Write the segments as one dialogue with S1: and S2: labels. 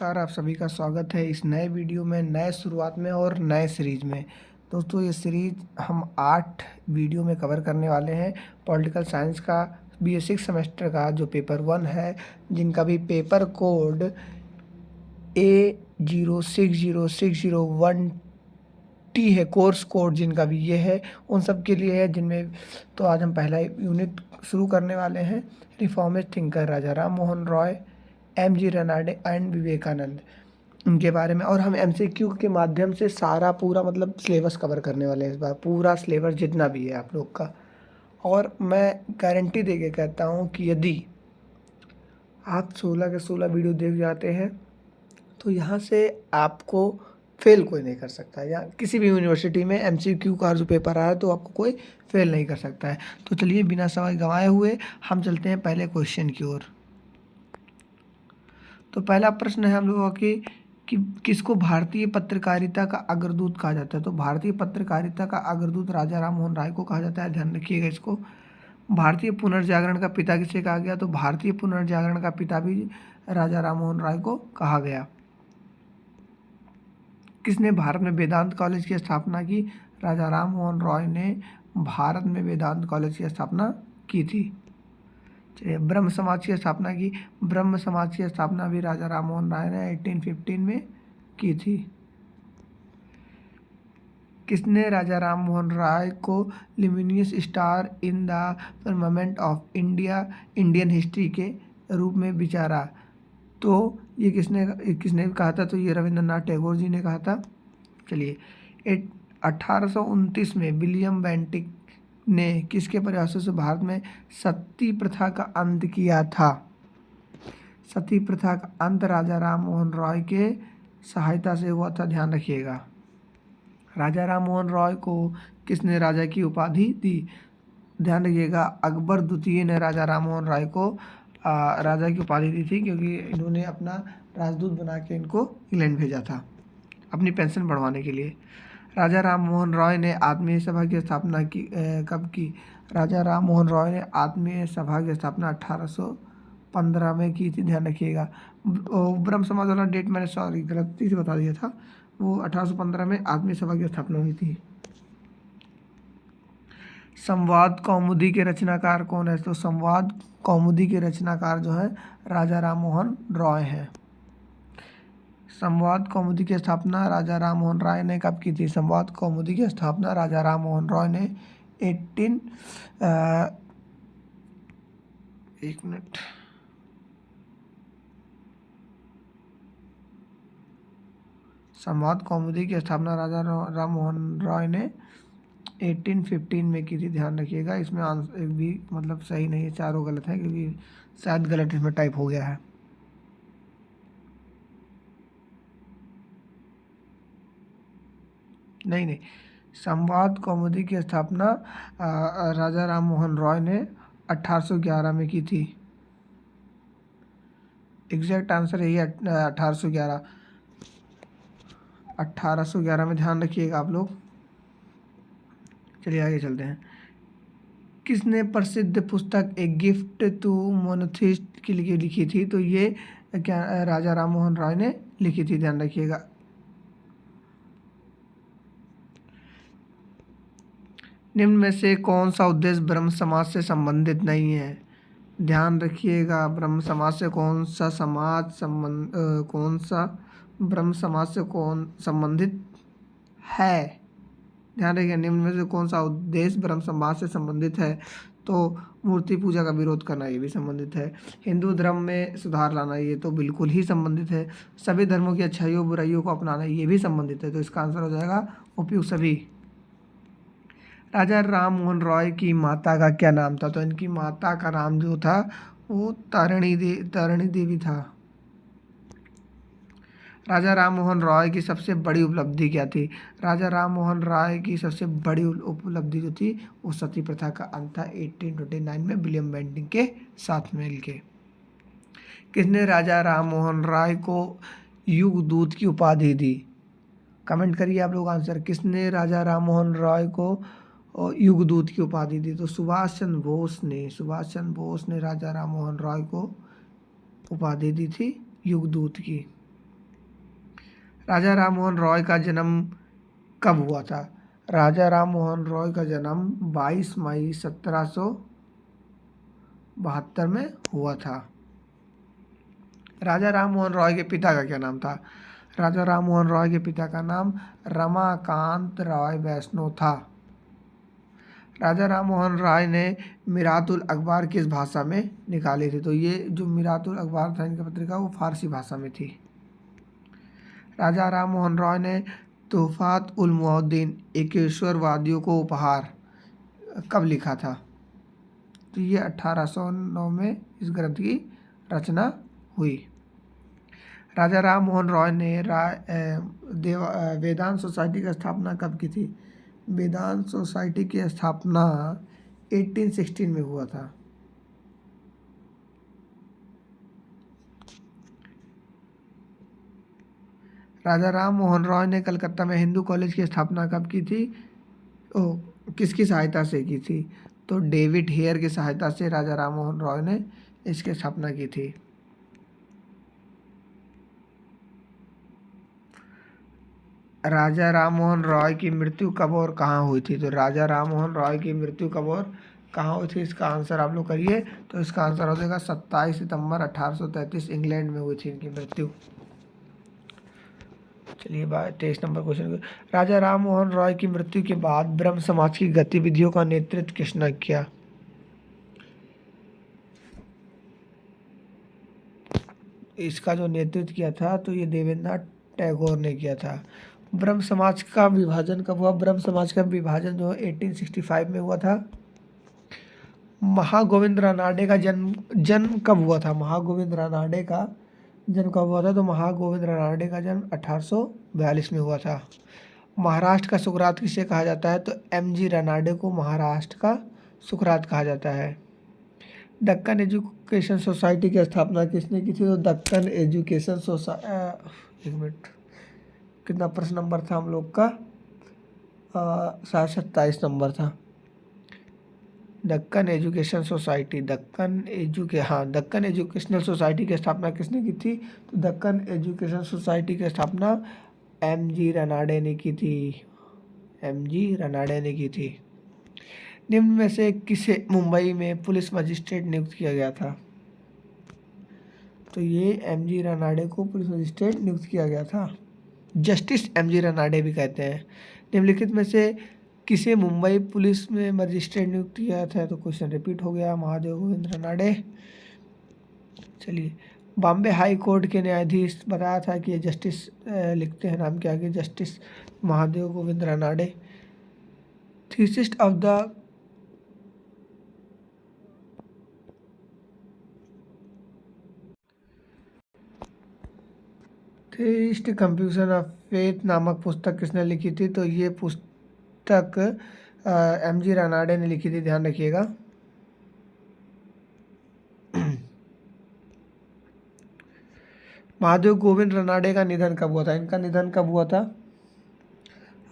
S1: नमस्कार, आप सभी का स्वागत है इस नए वीडियो में, नए शुरुआत में और नए सीरीज में। दोस्तों, ये सीरीज हम 8 वीडियो में कवर करने वाले हैं। पॉलिटिकल साइंस का BA 6 सेमेस्टर का जो पेपर 1 है, जिनका भी पेपर कोड A060601T है, कोर्स कोड जिनका भी ये है, उन सब के लिए है। जिनमें तो आज हम पहला यूनिट शुरू करने वाले हैं, reformist thinker Raja Ram Mohan Roy, MG Ranade and Vivekananda, इनके बारे में। और हम MCQ के माध्यम से सारा पूरा मतलब सिलेबस कवर करने वाले हैं इस बार, पूरा सिलेबस जितना भी है आप लोग का। और मैं गारंटी दे के कहता हूँ कि यदि आप 16 के 16 वीडियो देख जाते हैं तो यहाँ से आपको फेल कोई नहीं कर सकता है। या किसी भी यूनिवर्सिटी में MCQ का जो पेपर आया तो आपको कोई फेल नहीं कर सकता है। तो चलिए बिना समय गंवाए हुए हम चलते हैं पहले क्वेश्चन की ओर। तो पहला प्रश्न है हम लोगों कि किसको भारतीय पत्रकारिता का अग्रदूत कहा जाता है। तो भारतीय पत्रकारिता का अग्रदूत राजा राम मोहन राय को कहा जाता है। ध्यान रखिएगा इसको। भारतीय पुनर्जागरण का पिता किसे कहा गया। तो भारतीय पुनर्जागरण का पिता भी राजा राम मोहन राय को कहा गया। किसने भारत में वेदांत कॉलेज की स्थापना की। राजा राम मोहन रॉय ने भारत में वेदांत कॉलेज की स्थापना की थी। चलिए, ब्रह्म समाज की स्थापना की। ब्रह्म समाज की स्थापना भी राजा राम मोहन राय ने 1815 में की थी। किसने राजा राम मोहन राय को luminous star in the firmament of Indian history के रूप में विचारा। तो ये किसने कहा था। तो ये रविंद्रनाथ टैगोर जी ने कहा था। चलिए, 1829 में विलियम बेंटिक ने किसके प्रयासों से भारत में सती प्रथा का अंत किया था। सती प्रथा का अंत राजा राम मोहन रॉय के सहायता से हुआ था। ध्यान रखिएगा। राजा राम मोहन रॉय को किसने राजा की उपाधि दी। ध्यान रखिएगा, अकबर द्वितीय ने राजा राम मोहन राय को राजा की उपाधि दी थी, क्योंकि इन्होंने अपना राजदूत बना के इनको इंग्लैंड भेजा था अपनी पेंशन बढ़वाने के लिए। राजा राम मोहन रॉय ने आत्मीय सभा की स्थापना की कब की। राजा राम मोहन रॉय ने आत्मीय सभा की स्थापना 1815 में की थी। ध्यान रखिएगा। ब्रह्म समाज वाला डेट मैंने सॉरी गलती से बता दिया था, वो 1815 में आत्मीय सभा की स्थापना हुई थी। संवाद कौमुदी के रचनाकार कौन है। तो संवाद कौमुदी के रचनाकार जो है राजा राम मोहन रॉय हैं। संवाद कौमुदी की स्थापना राजा राम मोहन राय ने कब की थी। संवाद कौमुदी की स्थापना राजा राम मोहन रॉय ने 18 एक मिनट संवाद कौमुदी की स्थापना राजा राम मोहन रॉय ने 1815 में की थी। ध्यान रखिएगा। इसमें आंसर एक भी मतलब सही नहीं है, चारों गलत है, क्योंकि शायद गलत इसमें टाइप हो गया है। नहीं, संवाद कौमुदी की स्थापना राजा राम मोहन रॉय ने 1811 में की थी। एग्जैक्ट आंसर यही है 1811 में। ध्यान रखिएगा आप लोग। चलिए आगे चलते हैं। किसने प्रसिद्ध पुस्तक ए गिफ्ट टू मोनोथिस्ट की लिखी थी। तो ये क्या राजा राम मोहन रॉय ने लिखी थी। ध्यान रखिएगा। निम्न में से कौन सा उद्देश्य ब्रह्म समाज से संबंधित नहीं है। ध्यान रखिएगा। ब्रह्म समाज से कौन सा ब्रह्म समाज से कौन संबंधित है। ध्यान रखिए, निम्न में से कौन सा उद्देश्य ब्रह्म समाज से संबंधित है। तो मूर्ति पूजा का विरोध करना, ये भी संबंधित है। हिंदू धर्म में सुधार लाना, ये तो बिल्कुल ही संबंधित है। सभी धर्मों की अच्छाइयों बुराइयों को अपनाना, ये भी संबंधित है। तो इसका आंसर हो जाएगा उपयुक्त सभी। राजा राम मोहन रॉय की माता का क्या नाम था। तो इनकी माता का नाम जो था वो तारिणी देवी था। राजा राम मोहन रॉय की सबसे बड़ी उपलब्धि क्या थी। राजा राम मोहन रॉय की सबसे बड़ी उपलब्धि जो थी वो सती प्रथा का अंत था 1829 में विलियम बेंटिक के साथ मिलके। किसने राजा राम मोहन राय को युगदूत की उपाधि दी। कमेंट करिए आप लोग आंसर। किसने राजा राम मोहन रॉय को युगदूत की उपाधि दी। तो सुभाष चंद्र बोस ने राजा राम मोहन रॉय को उपाधि दी थी युगदूत की। राजा राम मोहन रॉय का जन्म कब हुआ था? राजा राम मोहन रॉय का जन्म 22 मई 1772 में हुआ था। राजा राम मोहन रॉय के पिता का क्या नाम था? राजा राम मोहन रॉय के पिता का नाम रमाकांत रॉय वैष्णव था। राजा राम मोहन रॉय ने मिरातुल अखबार किस भाषा में निकाली थी? तो ये जो मिरातुल अखबार था इनकी पत्रिका वो फारसी भाषा में थी। राजा राम मोहन रॉय ने तोहफात उल मुअद्दिन एकेश्वरवादियों को उपहार कब लिखा था? तो ये 1809 में इस ग्रंथ की रचना हुई। राजा राम मोहन रॉय ने वेदांत सोसाइटी की स्थापना कब की थी? वेदांत सोसाइटी की स्थापना 1816 में हुआ था। राजा राम मोहन रॉय ने कलकत्ता में हिंदू कॉलेज की स्थापना कब की थी? किसकी सहायता से की थी? तो डेविड हेयर की सहायता से राजा राम मोहन रॉय ने इसकी स्थापना की थी। राजा राम मोहन रॉय की मृत्यु कब और कहाँ हुई थी? तो राजा राम मोहन रॉय की मृत्यु कब और कहाँ हुई थी? इसका आंसर आप लोग करिए। तो इसका आंसर हो जाएगा 27 सितंबर 1833 इंग्लैंड में हुई थी इनकी मृत्यु। चलिए 23 नंबर क्वेश्चन। राजा राम मोहन रॉय की मृत्यु के बाद ब्रह्म समाज की गतिविधियों का नेतृत्व किसने किया? इसका जो नेतृत्व किया था तो ये देवेंद्रनाथ टैगोर ने किया था। ब्रह्म समाज का विभाजन कब हुआ? ब्रह्म समाज का विभाजन जो 1865 में हुआ था। महागोविंद रानाडे का जन्म कब हुआ था? महागोविंद रानाडे का जन्म कब हुआ था? तो महागोविंद रानाडे का जन्म 1842 में हुआ था। महाराष्ट्र का सुकरात किसे कहा जाता है? तो एम.जी. रानाडे को महाराष्ट्र का सुकरात कहा जाता है। दक्कन एजुकेशन सोसाइटी की स्थापना किसने की थी? तो दक्कन एजुकेशन सोसाइटी, एक मिनट, कितना प्रश्न नंबर था हम लोग का? 27 नंबर था। Deccan education society, Deccan educational society की स्थापना किसने की थी? तो दक्कन एजुकेशन सोसाइटी की स्थापना एम.जी. रानाडे ने की थी। एम.जी. रानाडे ने की थी। निम्न में से किसे मुंबई में पुलिस मजिस्ट्रेट नियुक्त किया गया था? तो ये एम.जी. रानाडे को पुलिस मजिस्ट्रेट नियुक्त किया गया था। Justice MG. रानाडे भी कहते हैं। निम्नलिखित में से किसे मुंबई पुलिस में मजिस्ट्रेट नियुक्त किया था? तो क्वेश्चन रिपीट हो गया, महादेव गोविंद रानाडे। चलिए, बॉम्बे हाई कोर्ट के न्यायाधीश बताया था कि ये जस्टिस लिखते हैं नाम के आगे, justice Mahadev Govind Ranade. Thesis of the theist confusion of faith नामक पुस्तक किसने लिखी थी? तो ये पुस्तक एम.जी. रानाडे ने लिखी थी, ध्यान रखिएगा। महादेव गोविंद रानाडे का निधन कब हुआ था? इनका निधन कब हुआ था?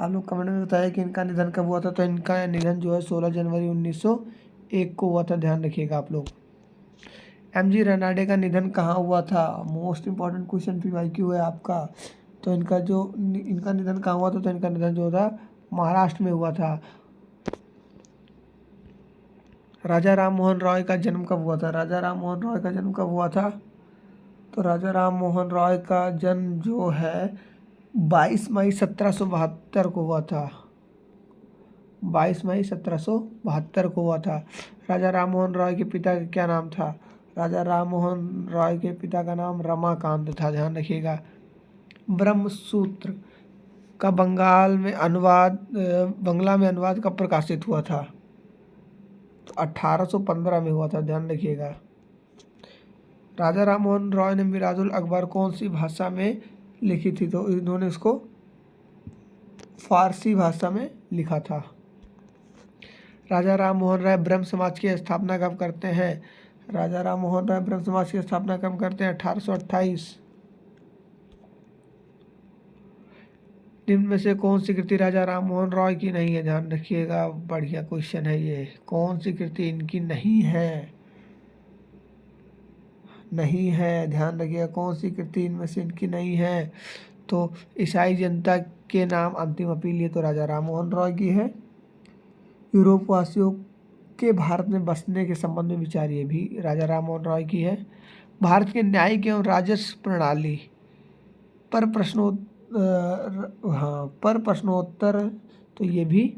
S1: आप लोग कमेंट में बताइए कि इनका निधन कब हुआ था। तो इनका निधन जो है 16 जनवरी 1901 को हुआ था, ध्यान रखिएगा आप लोग। एम.जी. रानाडे का निधन कहाँ हुआ था? मोस्ट इंपॉर्टेंट क्वेश्चन PYQ है आपका। तो इनका निधन कहाँ हुआ था? तो इनका निधन जो था महाराष्ट्र में हुआ था। राजा राम मोहन रॉय का जन्म कब हुआ था? राजा राम मोहन रॉय का जन्म कब हुआ था? तो राजा राम मोहन रॉय का जन्म जो है 22 मई 1772 को हुआ था। 22 मई 1772 को हुआ था। राजा राम मोहन रॉय के पिता का क्या नाम था? राजा राम मोहन रॉय के पिता का नाम रमाकांत था, ध्यान रखिएगा। ब्रह्मसूत्र का बंगला में अनुवाद कब प्रकाशित हुआ था? तो 1815 में हुआ था, ध्यान रखिएगा। राजा राम मोहन रॉय ने मिराजुल अखबार कौन सी भाषा में लिखी थी? तो इन्होंने इसको फारसी भाषा में लिखा था। राजा राम मोहन राय ब्रह्म समाज की स्थापना कब करते हैं? राजा राम मोहन राय ब्रह्म समाज की स्थापना कब करते हैं? 1828। निम्न में से कौन सी कृति राजा राम मोहन रॉय की नहीं है? ध्यान रखिएगा, बढ़िया क्वेश्चन है ये। कौन सी कृति इनकी नहीं है? नहीं है, ध्यान रखिएगा, कौन सी कृति इनमें से इनकी नहीं है? तो ईसाई जनता के नाम अंतिम अपील, ये तो राजा राम मोहन रॉय की है। यूरोप वासियों के भारत में बसने के संबंध में विचार, ये भी राजा राम मोहन रॉय की है। भारत के न्यायिक एवं राजस्व प्रणाली पर प्रश्नोत्तर, तो ये भी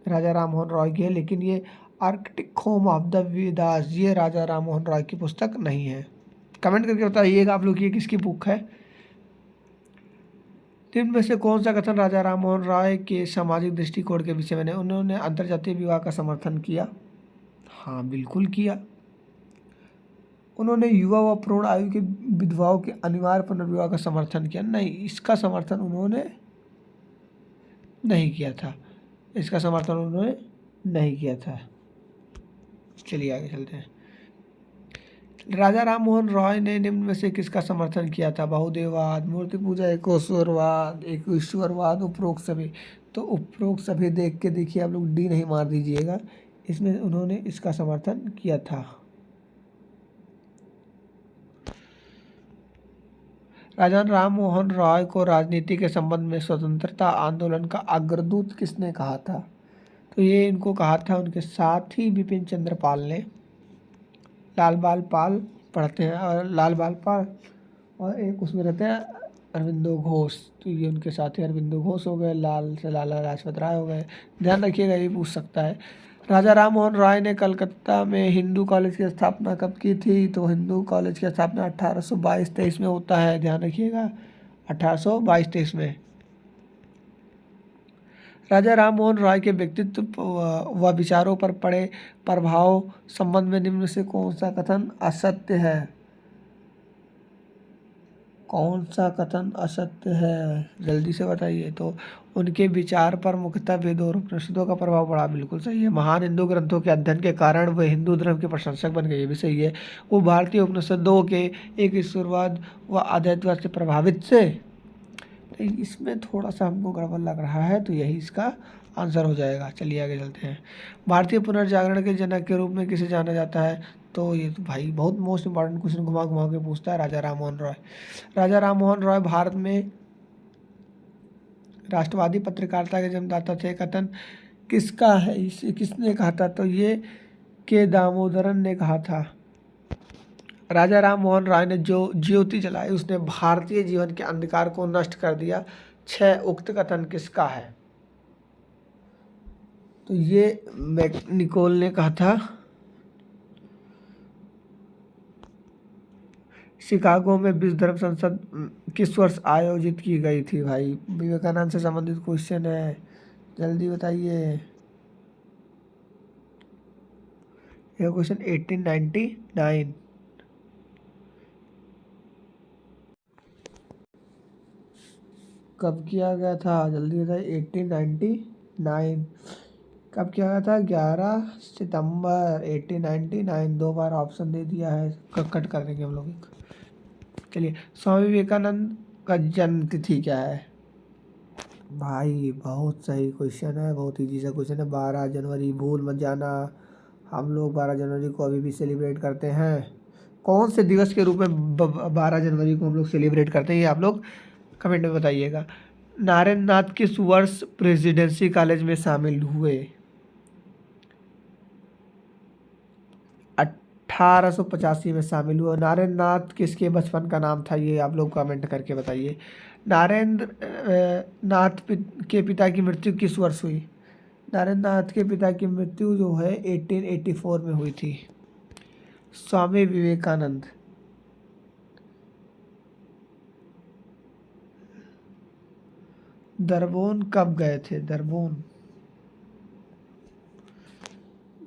S1: राजा राम मोहन रॉय की है। लेकिन ये Arctic home of the Vedas, ये राजा राम मोहन रॉय की पुस्तक नहीं है। कमेंट करके बताइएगा आप लोग ये किसकी बुक है। निम्न में से कौन सा कथन राजा राम मोहन रॉय के सामाजिक दृष्टिकोण के विषय में? उन्होंने अंतर्जातीय विवाह का समर्थन किया। हाँ, बिल्कुल किया। उन्होंने युवा व प्रौढ़ आयु के विधवाओं के अनिवार्य पुनर्विवाह का समर्थन किया। नहीं, इसका समर्थन उन्होंने नहीं किया था। इसका समर्थन उन्होंने नहीं किया था। चलिए आगे चलते हैं। राजा राम मोहन रॉय ने निम्न में से किसका समर्थन किया था? बहुदेववाद, मूर्ति पूजा, एकेश्वरवाद, उपरोक्त सभी। तो उपरोक्त सभी देख के देखिए, आप लोग डी नहीं मार दीजिएगा, इसमें उन्होंने इसका समर्थन किया था। राजा राम मोहन रॉय को राजनीति के संबंध में स्वतंत्रता आंदोलन का अग्रदूत किसने कहा था? तो ये इनको कहा था उनके साथी बिपिन चंद्र पाल ने। लाल बाल पाल पढ़ते हैं, और लाल बाल पाल, और एक उसमें रहते हैं अरविंदो घोष, तो ये उनके साथी अरविंदो घोष हो गए। लाल से लाला लाजपत राय हो गए। ध्यान रखिएगा, ये पूछ सकता है। राजा राम मोहन रॉय ने कलकत्ता में हिंदू कॉलेज की स्थापना कब की थी? तो हिंदू कॉलेज की स्थापना 1822-23 में होता है। ध्यान रखिएगा, 1822-23 में। राजा राम मोहन रॉय के व्यक्तित्व व विचारों पर पड़े प्रभाव संबंध में निम्न से कौन सा कथन असत्य है? कौन सा कथन असत्य है, जल्दी से बताइए। तो उनके विचार पर मुख्यतः वेदों और उपनिषदों का प्रभाव पड़ा, बिल्कुल सही है। महान हिंदू ग्रंथों के अध्ययन के कारण वे हिंदू धर्म के प्रशंसक बन गए, ये भी सही है। वो भारतीय उपनिषदों के एक ईश्वरवाद व अद्वैतवाद से प्रभावित से। तो इसमें थोड़ा सा हमको गड़बड़ लग रहा है, तो यही इसका आंसर हो जाएगा। चलिए आगे चलते हैं। भारतीय पुनर्जागरण के जनक के रूप में किसे जाना जाता है? तो ये तो भाई बहुत मोस्ट इंपॉर्टेंट क्वेश्चन घुमा घुमा के पूछता है, राजा राम मोहन रॉय। राजा राम मोहन रॉय भारत में राष्ट्रवादी पत्रकारिता के जन्मदाता थे। कथन किसका है, इसे किसने कहा था? तो ये के दामोदरन ने कहा था। राजा राम मोहन रॉय ने जो ज्योति जलाई उसने भारतीय जीवन के अंधकार को नष्ट कर दिया। 6 उक्त कथन किसका है? तो ये मैकनिकोल ने कहा था। शिकागो में विश्व धर्म संसद किस वर्ष आयोजित की गई थी? भाई विवेकानंद से संबंधित क्वेश्चन है, जल्दी बताइए। यह क्वेश्चन 1899। कब किया गया था, जल्दी बताइए। 1899 कब किया गया था? 11 सितंबर 1899। 2 बार ऑप्शन दे दिया है, कट कर देंगे हम लोग। चलिए, स्वामी विवेकानंद का जन्म तिथि क्या है? भाई बहुत सही क्वेश्चन है, बहुत ईजी सा क्वेश्चन है। 12 जनवरी, भूल मत जाना। हम लोग 12 जनवरी को अभी भी सेलिब्रेट करते हैं। कौन से दिवस के रूप में 12 जनवरी को हम लोग सेलिब्रेट करते हैं, ये आप लोग कमेंट में बताइएगा। नारायण नाथ किस वर्ष प्रेसिडेंसी कॉलेज में शामिल हुए? 1885 में शामिल हुआ। नारायण नाथ किसके बचपन का नाम था, ये आप लोग कमेंट करके बताइए। नारायण नाथ के पिता की मृत्यु किस वर्ष हुई? नारायण नाथ के पिता की मृत्यु जो है 1884 में हुई थी। स्वामी विवेकानंद दरबोन कब गए थे? दरबोन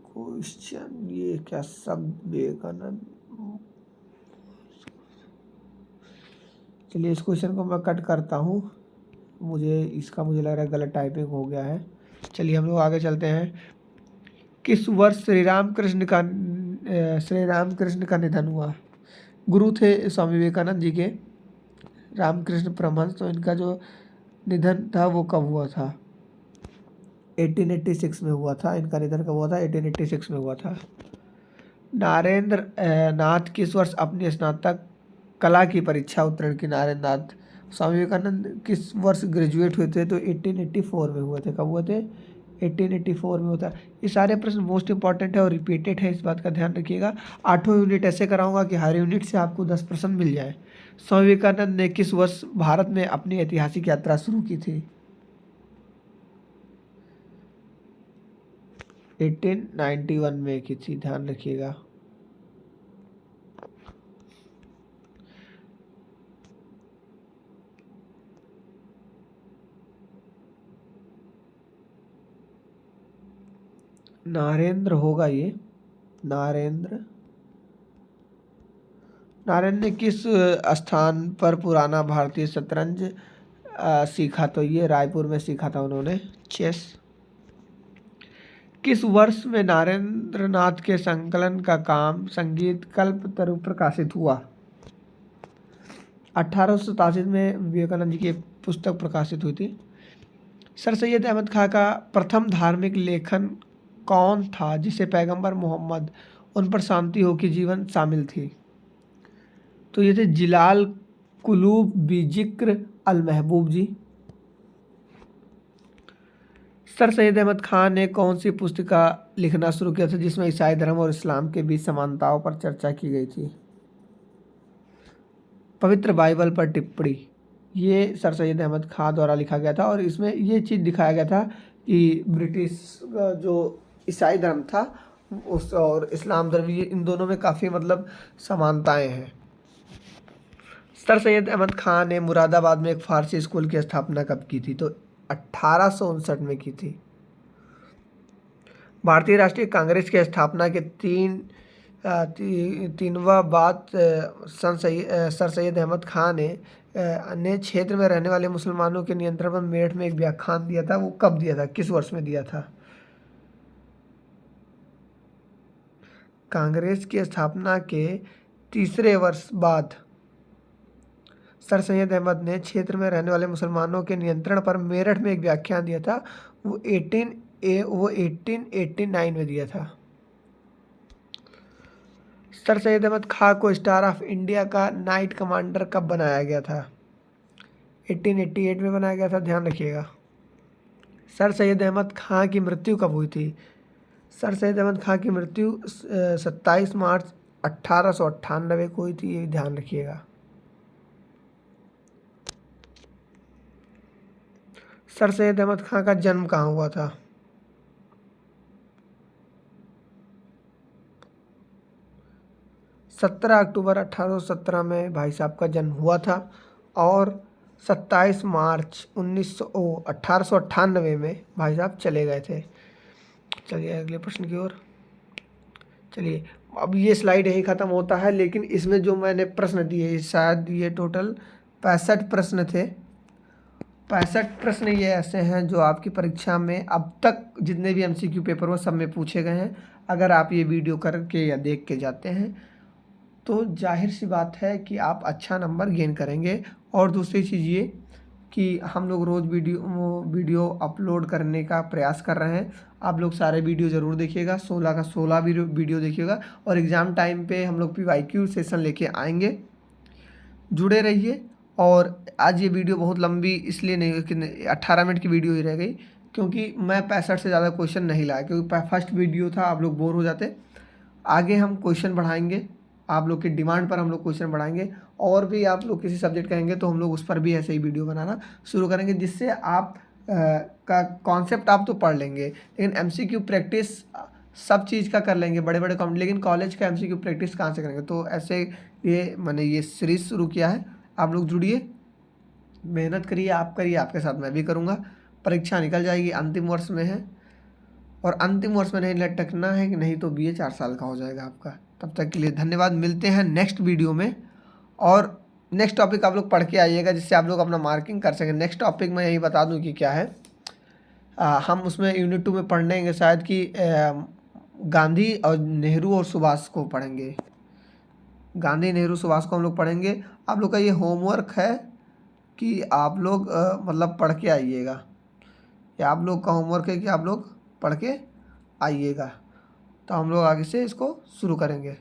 S1: क्वेश्चन, ये क्या शब्द, विवेकानंद। चलिए इस क्वेश्चन को मैं कट करता हूँ, मुझे लग रहा है गलत टाइपिंग हो गया है। चलिए हम लोग आगे चलते हैं। किस वर्ष श्री राम कृष्ण का निधन हुआ? गुरु थे स्वामी विवेकानंद जी के, रामकृष्ण परमहंस। तो इनका जो निधन था वो कब हुआ था? 1886 में हुआ था। इनका निधन कब हुआ था? 1886 में हुआ था। नारेंद्र नाथ किस वर्ष अपनी स्नातक कला की परीक्षा उत्तीर्ण की? नारेंद्र नाथ स्वामी विवेकानंद किस वर्ष ग्रेजुएट हुए थे? तो 1884 में हुए थे। कब हुए थे? 1884 में होता है। ये सारे प्रश्न मोस्ट इंपॉर्टेंट है और रिपीटेड है, इस बात का ध्यान रखिएगा। 8वां यूनिट ऐसे कराऊंगा कि हर यूनिट से आपको 10 प्रश्न मिल जाए। स्वामी विवेकानंद ने किस वर्ष भारत में अपनी ऐतिहासिक यात्रा शुरू की थी? 1891 में की थी, ध्यान रखिएगा। नारेंद्र होगा ये, नारेंद्र ने किस स्थान पर पुराना भारतीय शतरंज सीखा? तो ये रायपुर में सीखा था उन्होंने, चेस। किस वर्ष में नारेंद्र नाथ के संकलन का काम संगीत कल्पतरु प्रकाशित हुआ? 1887 में विवेकानंद जी की पुस्तक प्रकाशित हुई थी। सर सैयद अहमद खां का प्रथम धार्मिक लेखन कौन था जिसे पैगंबर मोहम्मद उन पर शांति हो की जीवन शामिल थी? तो ये थे जिलाल कुलूब बिजिक्र अल महबूब जी। सर सैयद अहमद खान ने कौन सी पुस्तिका लिखना शुरू किया था जिसमें ईसाई धर्म और इस्लाम के बीच समानताओं पर चर्चा की गई थी? पवित्र बाइबल पर टिप्पणी। ये सर सैयद अहमद खान द्वारा लिखा गया था और इसमें ये चीज़ दिखाया गया था कि ब्रिटिश जो ईसाई धर्म था उस और इस्लाम धर्म, ये इन दोनों में काफ़ी मतलब समानताएं हैं। सर सैयद अहमद खान ने मुरादाबाद में एक फारसी स्कूल की स्थापना कब की थी? तो 1859 में की थी। भारतीय राष्ट्रीय कांग्रेस की स्थापना के तीनवा बात सर सैयद अहमद खान ने क्षेत्र में रहने वाले मुसलमानों के नियंत्रण पर मेरठ में एक व्याख्यान दिया था। वो कब दिया था, किस वर्ष में दिया था? कांग्रेस की स्थापना के तीसरे वर्ष बाद सर सैयद अहमद ने क्षेत्र में रहने वाले मुसलमानों के नियंत्रण पर मेरठ में एक व्याख्यान दिया था। वो 1889 में दिया था। सर सैयद अहमद खां को स्टार ऑफ इंडिया का नाइट कमांडर कब बनाया गया था? 1888 में बनाया गया था, ध्यान रखिएगा। सर सैयद अहमद खां की मृत्यु कब हुई थी? सर सैयद अहमद खां की मृत्यु 27 मार्च 1898 को हुई थी, ये ध्यान रखिएगा। सर सैयद अहमद खां का जन्म कहाँ हुआ था? अक्टूबर 1817 में भाई साहब का जन्म हुआ था और 27 मार्च 1898 में भाई साहब चले गए थे। चलिए अगले प्रश्न की ओर। चलिए अब ये स्लाइड यही ख़त्म होता है, लेकिन इसमें जो मैंने प्रश्न दिए शायद ये टोटल 65 प्रश्न थे। 65 प्रश्न ये ऐसे हैं जो आपकी परीक्षा में अब तक जितने भी MCQ पेपर वो सब में पूछे गए हैं। अगर आप ये वीडियो करके या देख के जाते हैं तो जाहिर सी बात है कि आप अच्छा नंबर गेन करेंगे। और दूसरी चीज़ ये कि हम लोग रोज़ वीडियो अपलोड करने का प्रयास कर रहे हैं। आप लोग सारे वीडियो ज़रूर देखिएगा, 16 का 16 वीडियो देखिएगा। और एग्ज़ाम टाइम पे हम लोग PYQ सेशन लेके आएंगे, जुड़े रहिए। और आज ये वीडियो बहुत लंबी इसलिए नहीं कि 18 मिनट की वीडियो ही रह गई, क्योंकि मैं 65 से ज़्यादा क्वेश्चन नहीं लाया, क्योंकि फर्स्ट वीडियो था, आप लोग बोर हो जाते। आगे हम क्वेश्चन बढ़ाएंगे, आप लोग की डिमांड पर हम लोग क्वेश्चन बढ़ाएंगे। और भी आप लोग किसी सब्जेक्ट कहेंगे तो हम लोग उस पर भी ऐसे ही वीडियो बनाना शुरू करेंगे, जिससे आप का कॉन्सेप्ट आप तो पढ़ लेंगे, लेकिन MCQ प्रैक्टिस सब चीज़ का कर लेंगे, बड़े बड़े लेकिन कॉलेज का MCQ प्रैक्टिस कहाँ से करेंगे? तो ऐसे ये मैंने ये सीरीज़ शुरू किया है। आप लोग जुड़िए, मेहनत करिए, आप करिए, आपके साथ मैं भी करूँगा। परीक्षा निकल जाएगी, अंतिम वर्ष में है और अंतिम वर्ष में नहीं लटकना है कि नहीं तो BA 4 साल का हो जाएगा आपका। तब तक के लिए धन्यवाद, मिलते हैं नेक्स्ट वीडियो में। और नेक्स्ट टॉपिक आप लोग पढ़ के आइएगा जिससे आप लोग अपना मार्किंग कर सकें। नेक्स्ट टॉपिक मैं यही बता दूं कि क्या है, हम उसमें यूनिट 2 में पढ़ेंगे शायद कि गांधी और नेहरू और सुभाष को पढ़ेंगे। गांधी, नेहरू, सुभाष को हम लोग पढ़ेंगे। आप लोग का ये होमवर्क है कि आप लोग मतलब पढ़ के आइएगा, या आप लोग का होमवर्क है कि आप लोग पढ़ के आइएगा। तो हम लोग आगे से इसको शुरू करेंगे।